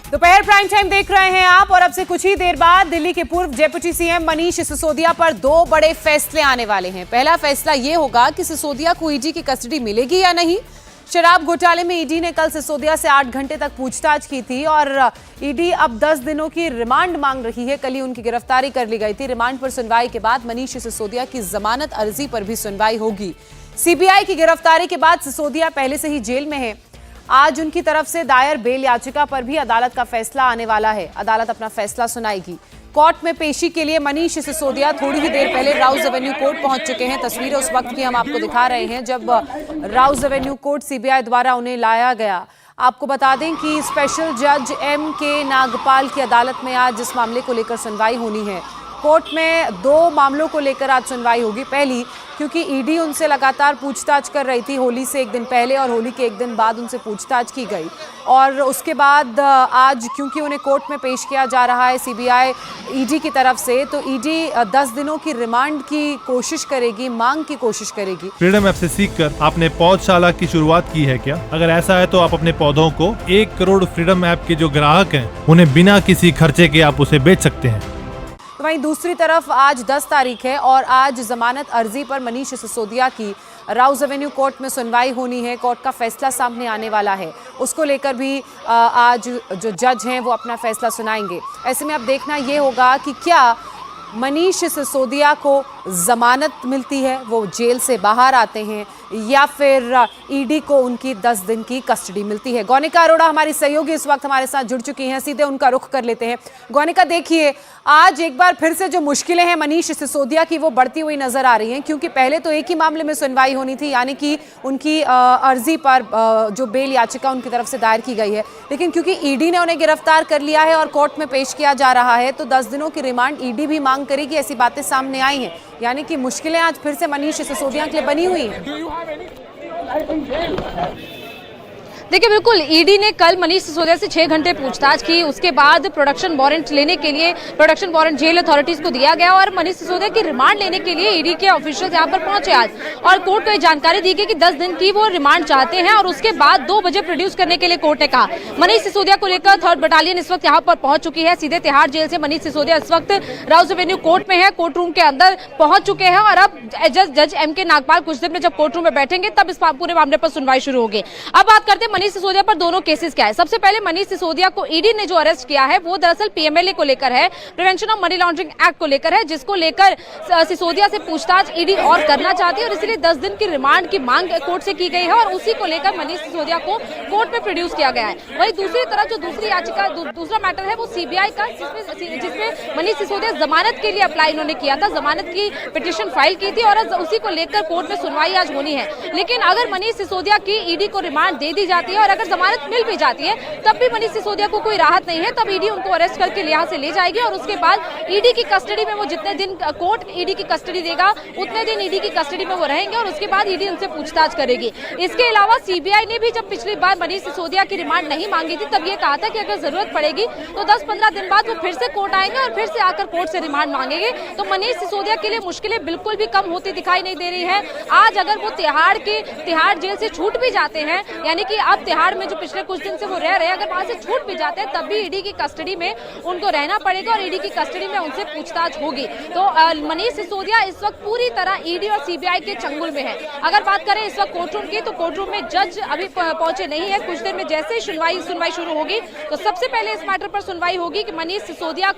दोपहर prime time देख रहे हैं आप और अब से कुछ ही देर बाद दिल्ली के पूर्व डेप्यूटी सीएम मनीष सिसोदिया पर दो बड़े फैसले आने वाले हैं। पहला फैसला ये होगा कि सिसोदिया को ईडी की कस्टडी मिलेगी या नहीं। शराब घोटाले में ईडी ने कल सिसोदिया से 8 घंटे तक पूछताछ की थी और ईडी अब 10 दिनों की रिमांड मांग रही है। कल ही उनकी गिरफ्तारी कर ली गई थी। रिमांड पर सुनवाई के बाद मनीष सिसोदिया की जमानत अर्जी पर भी सुनवाई होगी। सीबीआई की गिरफ्तारी के बाद सिसोदिया पहले से ही जेल में है। आज उनकी तरफ से दायर बेल याचिका पर भी अदालत का फैसला आने वाला है। अदालत अपना फैसला सुनाएगी। कोर्ट में पेशी के लिए मनीष सिसोदिया थोड़ी ही देर पहले राउज एवेन्यू कोर्ट पहुंच चुके हैं। तस्वीरें उस वक्त की हम आपको दिखा रहे हैं जब राउज एवेन्यू कोर्ट सीबीआई द्वारा उन्हें लाया गया। आपको बता दें कि स्पेशल जज M.K. नागपाल की अदालत में आज इस मामले को लेकर सुनवाई होनी है। कोर्ट में 2 मामलों को लेकर आज सुनवाई होगी। पहली क्योंकि ईडी उनसे लगातार पूछताछ कर रही थी। होली से एक दिन पहले और होली के एक दिन बाद उनसे पूछताछ की गई और उसके बाद आज क्योंकि उन्हें कोर्ट में पेश किया जा रहा है सीबीआई ईडी की तरफ से, तो ईडी 10 दिनों की रिमांड की कोशिश करेगी, मांग की कोशिश करेगी। फ्रीडम ऐप से सीखकर आपने पौधशाला की शुरुआत की है क्या? अगर ऐसा है तो आप अपने पौधों को 1 करोड़ फ्रीडम ऐप के जो ग्राहक हैं उन्हें बिना किसी खर्चे के आप उसे बेच सकते हैं। वहीं दूसरी तरफ आज 10 तारीख है और आज जमानत अर्जी पर मनीष सिसोदिया की राउज एवेन्यू कोर्ट में सुनवाई होनी है। कोर्ट का फैसला सामने आने वाला है। उसको लेकर भी आज जो जज हैं वो अपना फैसला सुनाएंगे। ऐसे में अब देखना ये होगा कि क्या मनीष सिसोदिया को जमानत मिलती है, वो जेल से बाहर आते हैं, या फिर ईडी को उनकी 10 दिन की कस्टडी मिलती है। गौनिका अरोड़ा हमारी सहयोगी इस वक्त हमारे साथ जुड़ चुकी हैं। सीधे उनका रुख कर लेते हैं। गौनिका, देखिए आज एक बार फिर से जो मुश्किलें हैं मनीष सिसोदिया की वो बढ़ती हुई नजर आ रही हैं, क्योंकि पहले तो एक ही मामले में सुनवाई होनी थी, यानी कि उनकी अर्जी पर जो बेल याचिका उनकी तरफ से दायर की गई है। लेकिन क्योंकि ईडी ने उन्हें गिरफ्तार कर लिया है और कोर्ट में पेश किया जा रहा है, तो 10 दिनों की रिमांड ईडी भी मांग करेगी, ऐसी बातें सामने आई हैं। यानी कि मुश्किलें आज फिर से मनीष सिसोदिया के लिए बनी हुई हैं। देखिए, बिल्कुल ईडी ने कल मनीष सिसोदिया से 6 घंटे पूछताछ की। उसके बाद प्रोडक्शन वारंट लेने के लिए प्रोडक्शन वारंट जेल अथॉरिटीज को दिया गया और मनीष सिसोदिया की रिमांड लेने के लिए ईडी के ऑफिशियल्स यहां पर पहुंचे आज और कोर्ट को ये जानकारी दी गई कि 10 दिन की वो रिमांड चाहते हैं और उसके बाद 2 बजे प्रोड्यूस करने के लिए कोर्ट ने कहा। मनीष सिसोदिया को लेकर 3rd बटालियन इस वक्त यहाँ पर पहुंच चुकी है। सीधे तिहाड़ जेल से मनीष सिसोदिया इस वक्त राउज एवेन्यू कोर्ट में है, कोर्ट रूम के अंदर पहुंच चुके हैं और अब जज M.K. नागपाल कुछ देर में जब कोर्ट रूम में बैठेंगे तब इस पूरे मामले पर सुनवाई शुरू होगी। अब बात करते हैं मनीष सिसोदिया पर दोनों केसेस क्या है। सबसे पहले मनीष सिसोदिया को ईडी ने जो अरेस्ट किया है वो दरअसल पीएमएलए को लेकर है, prevention of money laundering act को लेकर है, जिसको लेकर सिसोदिया से पूछताछ ईडी और करना चाहती है और इसलिए 10 दिन की रिमांड की मांग कोर्ट से की गई है और उसी को लेकर मनीष सिसोदिया को कोर्ट में प्रोड्यूस किया गया है। वहीं दूसरी तरफ जो दूसरी याचिका दूसरा मैटर है वो सीबीआई का, जिसमें मनीष सिसोदिया जमानत के लिए अप्लाई इन्होंने किया था, जमानत की पिटीशन फाइल की थी और उसी को लेकर कोर्ट में सुनवाई आज होनी है। लेकिन अगर मनीष सिसोदिया की ईडी को रिमांड दे दी जाती है और अगर जमानत मिल भी जाती है तब भी मनीष सिसोदिया को कोई राहत नहीं है। तब ईडी उनको अरेस्ट करके यहां से ले जाएगी और उसके बाद ईडी की कस्टडी में वो जितने दिन कोर्ट ईडी की कस्टडी देगा उतने दिन ईडी की कस्टडी में वो रहेंगे और उसके बाद ईडी उनसे पूछताछ करेगी। इसके अलावा सीबीआई ने भी जब पिछली बार मनीष सिसोदिया की रिमांड नहीं मांगी थी तब ये कहा था कि अगर जरूरत पड़ेगी तो 10-15 दिन बाद वो फिर से कोर्ट आएंगे और फिर से आकर कोर्ट से रिमांड मांगेंगे। तो मनीष सिसोदिया के लिए मुश्किलें बिल्कुल भी कम होती दिखाई नहीं दे रही है। आज अगर वो तिहाड़ जेल से छूट भी जाते हैं, यानी कि अब तिहाड़ में जो पिछले कुछ दिन से वो रह रहे हैं, अगर वहां से छूट भी जाते हैं तब भी ईडी की कस्टडी में उनको रहना पड़ेगा और ईडी की कस्टडी में उनसे पूछताछ होगी। तो मनीष सिसोदिया इस वक्त पूरी तरह ईडी और सीबीआई के चंगुल में है। अगर बात करें इस वक्त कोर्ट रूम की, तो कोर्ट रूम में जज अभी पहुंचे नहीं है। कुछ देर में जैसे ही सुनवाई शुरू होगी तो सबसे पहले इस मैटर पर सुनवाई होगी कि मनीष सिसोदिया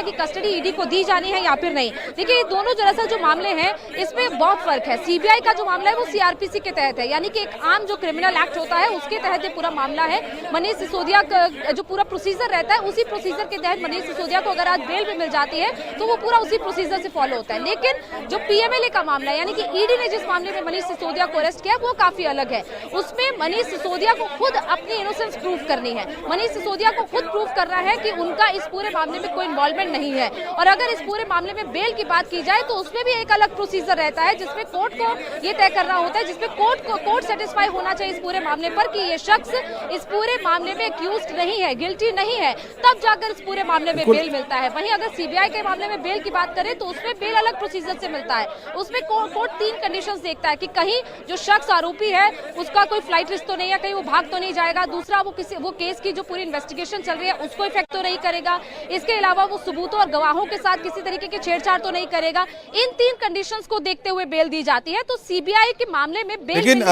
की कस्टडी ईडी को दी जानी है या फिर नहीं। देखिए, ये दोनों दरअसल जो मामले हैं इसमें बहुत फर्क है। सीबीआई का जो मामला है वो सीआरपीसी के तहत है, यानी कि एक आम जो क्रिमिनल एक्ट होता है उसके तहत ये पूरा मामला है। मनीष सिसोदिया का जो पूरा प्रोसीजर रहता है उसी प्रोसीजर के तहत मनीष सिसोदिया को अगर आज बेल भी मिल जाती है तो वो पूरा उसी प्रोसीजर से फॉलो होता है। लेकिन जो पीएमएलए का मामला है, यानी कि ईडी ने जिस मामले में मनीष सिसोदिया को अरेस्ट किया वो काफी अलग है। उसमें मनीष सिसोदिया को खुद अपनी इनोसेंस प्रूव करनी है। मनीष सिसोदिया को खुद प्रूव करना है कि उनका इस पूरे मामले में कोई इन्वॉल्वमेंट नहीं है। और अगर इस पूरे मामले में बेल की बात की जाए तो उसमें भी एक अलग प्रोसीजर रहता है जिसमें कोर्ट को ये तय करना होता है, जिसमें कोर्ट सेटिस्फाई होना चाहिए इस पूरे मामले पर कि ये शख्स इस पूरे मामले में एक्यूज्ड नहीं है, गिल्टी नहीं है, तब जाकर इस पूरे मामले में बेल मिलता है। वहीं अगर सीबीआई के मामले में बेल की बात करें तो उसमें बेल अलग प्रोसीजर से मिलता है। उसमें कोर्ट 3 कंडीशंस देखता है कि कहीं जो शख्स आरोपी है उसका कोई फ्लाइट रिस्क तो नहीं है, कहीं वो भाग तो नहीं जाएगा, दूसरा वो केस की जो पूरी इन्वेस्टिगेशन चल रही है उसको इफेक्ट तो नहीं करेगा, इसके अलावा वो सबूतों और गवाहों के साथ किसी तरीके की छेड़छाड़ तो नहीं करेगा। इन 3 कंडीशंस को देखते हुए बेल दी जाती है। तो सीबीआई के मामले में बेल, लेकिन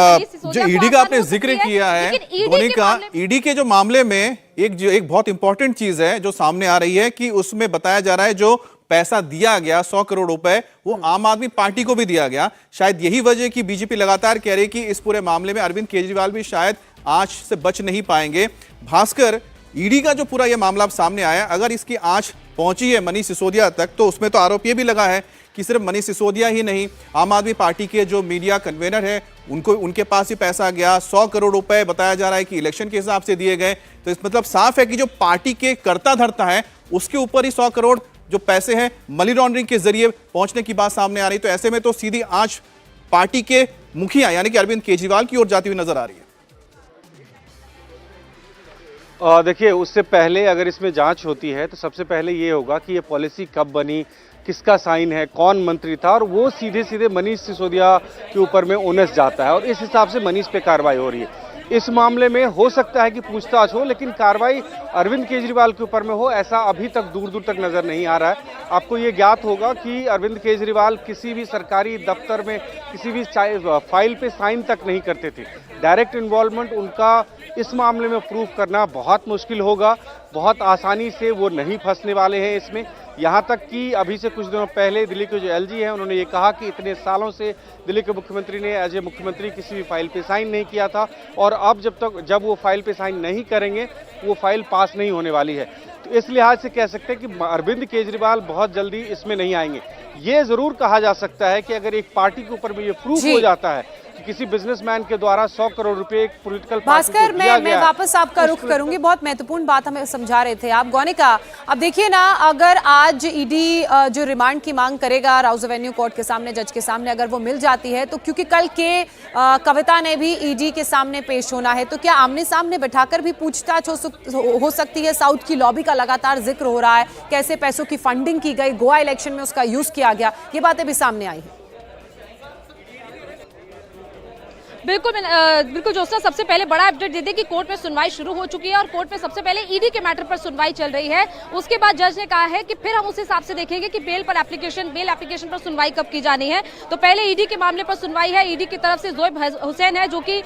जो ईडी का आपने जिक्र किया है धोनी का, ईडी के जो मामले में एक बहुत इंपॉर्टेंट चीज है जो सामने आ रही है कि उसमें बताया जा रहा है जो पैसा दिया गया 100 करोड़ रुपए वो आम आदमी पार्टी को भी दिया गया। शायद यही वजह कि बीजेपी लगातार कह रही कि इस पूरे मामले में अरविंद केजरीवाल भी शायद आंच से बच नहीं पाएंगे। भास्कर, ईडी का जो पूरा ये मामला सामने आया, अगर इसकी आंच पहुंची है मनीष सिसोदिया तक तो उसमें तो आरोप ये भी लगा है कि सिर्फ मनीष सिसोदिया ही नहीं, आम आदमी पार्टी के जो मीडिया कन्वेनर है उनके पास ही पैसा गया। 100 करोड़ रुपए बताया जा रहा है कि इलेक्शन के हिसाब से दिए गए। तो इस मतलब साफ है कि जो पार्टी के कर्ता धर्ता है उसके ऊपर ही 100 करोड़ जो पैसे हैं मनी लॉन्ड्रिंग के जरिए पहुंचने की बात सामने आ रही। तो ऐसे में तो सीधी आंच पार्टी के मुखिया यानी कि अरविंद केजरीवाल की ओर जाती हुई नजर आ रही है। देखिए, उससे पहले अगर इसमें जांच होती है तो सबसे पहले ये होगा कि ये पॉलिसी कब बनी, किसका साइन है, कौन मंत्री था, और वो सीधे सीधे मनीष सिसोदिया के ऊपर में ओनस जाता है और इस हिसाब से मनीष पे कार्रवाई हो रही है। इस मामले में हो सकता है कि पूछताछ हो, लेकिन कार्रवाई अरविंद केजरीवाल के ऊपर में हो ऐसा अभी तक दूर दूर तक नजर नहीं आ रहा है। आपको ये ज्ञात होगा कि अरविंद केजरीवाल किसी भी सरकारी दफ्तर में किसी भी फाइल पे साइन तक नहीं करते थे। डायरेक्ट इन्वॉल्वमेंट उनका इस मामले में प्रूव करना बहुत मुश्किल होगा, बहुत आसानी से वो नहीं फंसने वाले हैं इसमें। यहाँ तक कि अभी से कुछ दिनों पहले दिल्ली के जो एलजी हैं उन्होंने ये कहा कि इतने सालों से दिल्ली के मुख्यमंत्री ने एज ए मुख्यमंत्री किसी भी फाइल पे साइन नहीं किया था और अब जब वो फाइल पे साइन नहीं करेंगे वो फाइल पास नहीं होने वाली है। तो इस लिहाज से कह सकते हैं कि अरविंद केजरीवाल बहुत जल्दी इसमें नहीं आएंगे। ये जरूर कहा जा सकता है कि अगर एक पार्टी के ऊपर में ये प्रूफ हो जाता है कि किसी बिजनेसमैन के द्वारा 100 करोड़ रुपए एक पॉलिटिकल भास्कर, मैं वापस आपका रुख करूंगी। बहुत महत्वपूर्ण बात हमें समझा रहे थे आप। गौनिका, अब देखिए ना, अगर आज ईडी जो रिमांड की मांग करेगा राउज एवेन्यू कोर्ट के सामने, जज के सामने, अगर वो मिल जाती है तो क्योंकि कल के कविता ने भी ईडी के सामने पेश होना है, तो क्या आमने सामने बैठाकर भी पूछताछ हो सकती है? साउथ की लॉबी का लगातार जिक्र हो रहा है, कैसे पैसों की फंडिंग की गई, गोवा इलेक्शन में उसका यूज किया गया, ये बातें भी सामने आई है। बिल्कुल जोस्ना, सबसे पहले बड़ा अपडेट दे दें कि कोर्ट में सुनवाई शुरू हो चुकी है और कोर्ट में सबसे पहले ईडी के मैटर पर सुनवाई चल रही है। उसके बाद जज ने कहा है कि फिर हम उस हिसाब से देखेंगे कि बेल एप्लीकेशन पर सुनवाई कब की जानी है। तो पहले ईडी के मामले पर सुनवाई है। ईडी की तरफ से जोएब हुसैन है जो कि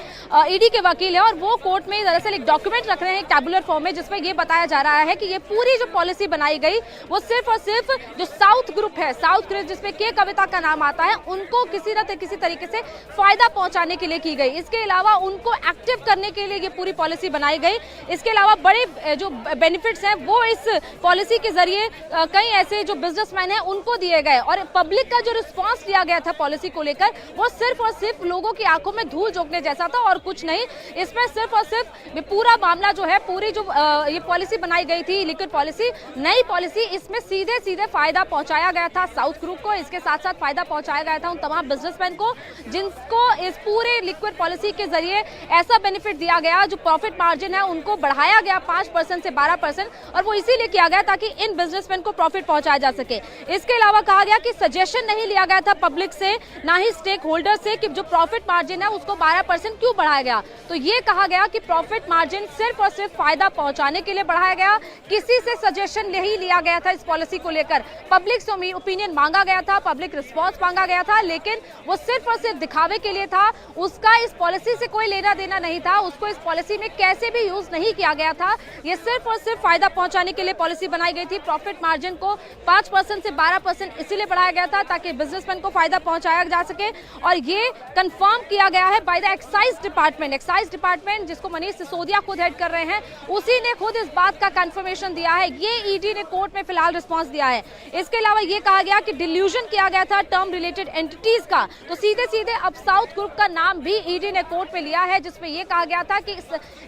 ईडी के वकील है और वो कोर्ट में दरअसल एक डॉक्यूमेंट रख रहे हैं टैबुलर फॉर्म में, जिसमें ये बताया जा रहा है कि ये पूरी जो पॉलिसी बनाई गई वो सिर्फ और सिर्फ जो साउथ ग्रुप है, साउथ ग्रुप जिसमें के कविता का नाम आता है, उनको किसी न किसी तरीके से फायदा पहुंचाने के लिए की गई। इसके अलावा उनको एक्टिव करने के लिए ये पूरी पॉलिसी बनाई गई। इसके अलावा बड़े जो बेनिफिट्स हैं वो इस पॉलिसी के जरिए कई ऐसे जो बिजनेसमैन हैं उनको दिए गए और पब्लिक का जो रिस्पांस लिया गया था पॉलिसी को लेकर वो सिर्फ और सिर्फ लोगों की आंखों में धूल झोंकने जैसा था और कुछ नहीं। इसमें सिर्फ और सिर्फ पूरा मामला जो है, पूरी जो ये पॉलिसी बनाई गई थी, लिक्विड पॉलिसी, नई पॉलिसी, इसमें सीधे सीधे फायदा पहुंचाया गया था साउथ ग्रुप को। इसके साथ साथ फायदा पहुंचाया गया था उन तमाम बिजनेसमैन को जिनको इस पूरे लिक्विड पॉलिसी के जरिए ऐसा बेनिफिट दिया गया, जो प्रॉफिट मार्जिन है उनको बढ़ाया गया 5% से 12%, और वो इसीलिए किया गया ताकि इन बिजनेसमैन को प्रॉफिट पहुंचाया जा सके। इसके अलावा कहा गया कि सजेशन नहीं लिया गया था पब्लिक से, ना ही स्टेक होल्डर से, कि जो प्रॉफिट मार्जिन है उसको 12% क्यों बढ़ाया गया। तो ये कहा गया कि प्रॉफिट मार्जिन सिर्फ और सिर्फ फायदा पहुंचाने के लिए बढ़ाया गया, किसी से सजेशन नहीं लिया गया था इस पॉलिसी को लेकर। पब्लिक से ओपिनियन मांगा गया था, पब्लिक रिस्पॉन्स मांगा गया था, लेकिन वो सिर्फ और सिर्फ दिखावे के लिए था। उसका इस पॉलिसी से कोई लेना देना नहीं था, उसको इस पॉलिसी में कैसे भी यूज नहीं किया गया था। ये सिर्फ और सिर्फ फायदा पहुंचाने के लिए पॉलिसी बनाई गई थी। प्रॉफिट मार्जिन को 5% से 12% इसीलिए बढ़ाया गया था ताकि बिजनेसमैन को फायदा पहुंचाया जा सके, और ये कंफर्म किया गया है बाय द एक्साइज डिपार्टमेंट जिसको मनीष सिसोदिया खुद हेड कर रहे हैं, उसी ने खुद इस बात का कंफर्मेशन दिया है। ये ईडी ने कोर्ट में फिलहाल रिस्पांस दिया है। इसके अलावा ये कहा गया कि डिल्यूजन किया गया था टर्म रिलेटेड एंटिटीज का, तो सीधे सीधे अब साउथ ग्रुप का नाम भी ईडी ने कोर्ट में लिया है, जिसमें यह कहा गया था कि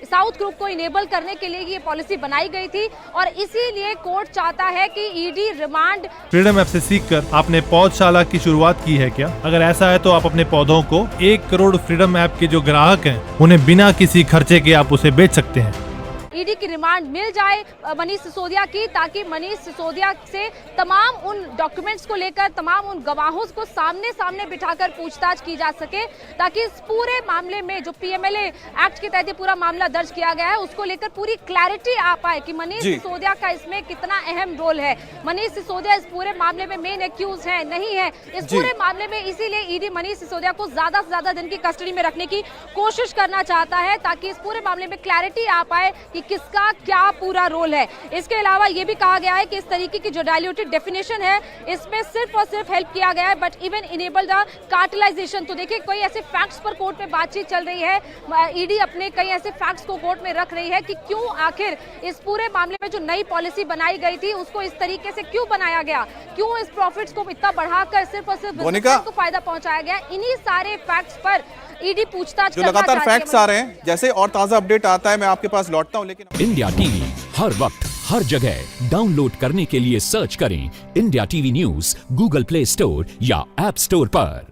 साउथ ग्रुप को इनेबल करने के लिए ये पॉलिसी बनाई गई थी और इसीलिए कोर्ट चाहता है कि ईडी रिमांड। फ्रीडम ऐप से सीखकर आपने पौधशाला की शुरुआत की है क्या? अगर ऐसा है तो आप अपने पौधों को 1 करोड़ फ्रीडम ऐप के जो ग्राहक हैं उन्हें बिना किसी खर्चे के आप उसे बेच सकते हैं। ईडी की रिमांड मिल जाए मनीष सिसोदिया की, ताकि मनीष सिसोदिया से तमाम उन डॉक्यूमेंट्स को लेकर, तमाम उन गवाहों को सामने सामने बिठाकर पूछताछ की जा सके, ताकि इस पूरे मामले में जो पीएमएलए एक्ट के तहत ये पूरा मामला दर्ज किया गया है उसको लेकर पूरी क्लैरिटी आ पाए कि मनीष सिसोदिया का इसमें कितना अहम रोल है। मनीष सिसोदिया इस पूरे मामले में मेन एक्यूज है नहीं है इस पूरे मामले में, इसीलिए ईडी मनीष सिसोदिया को ज्यादा से ज्यादा दिन की कस्टडी में रखने की कोशिश करना चाहता है, ताकि इस पूरे मामले में क्लैरिटी आ पाए कि किसका क्या पूरा रोल है। इसके अलावा यह भी कहा गया है कि इस तरीके की जो डाइल्यूटेड डेफिनेशन है इसमें सिर्फ और सिर्फ हेल्प किया गया है, but even enable the cartelization. तो देखिए कई ऐसे फैक्ट्स पर कोर्ट में बातचीत चल रही है, ईडी अपने कई ऐसे फैक्ट्स को कोर्ट में रख रही है कि क्यों आखिर इस पूरे मामले में जो नई पॉलिसी बनाई गई थी उसको इस तरीके से क्यों बनाया गया, क्यों इस प्रॉफिट्स को इतना बढ़ाकर सिर्फ और सिर्फ बिजनेसमैन को फायदा पहुंचाया गया। इन्हीं सारे फैक्ट्स पर ईडी पूछताछ जो लगातार फैक्ट्स आ रहे हैं, जैसे और ताजा अपडेट आता है मैं आपके पास लौटता हूं। लेकिन इंडिया टीवी हर वक्त हर जगह डाउनलोड करने के लिए सर्च करें India TV news Google play store या ऐप स्टोर पर।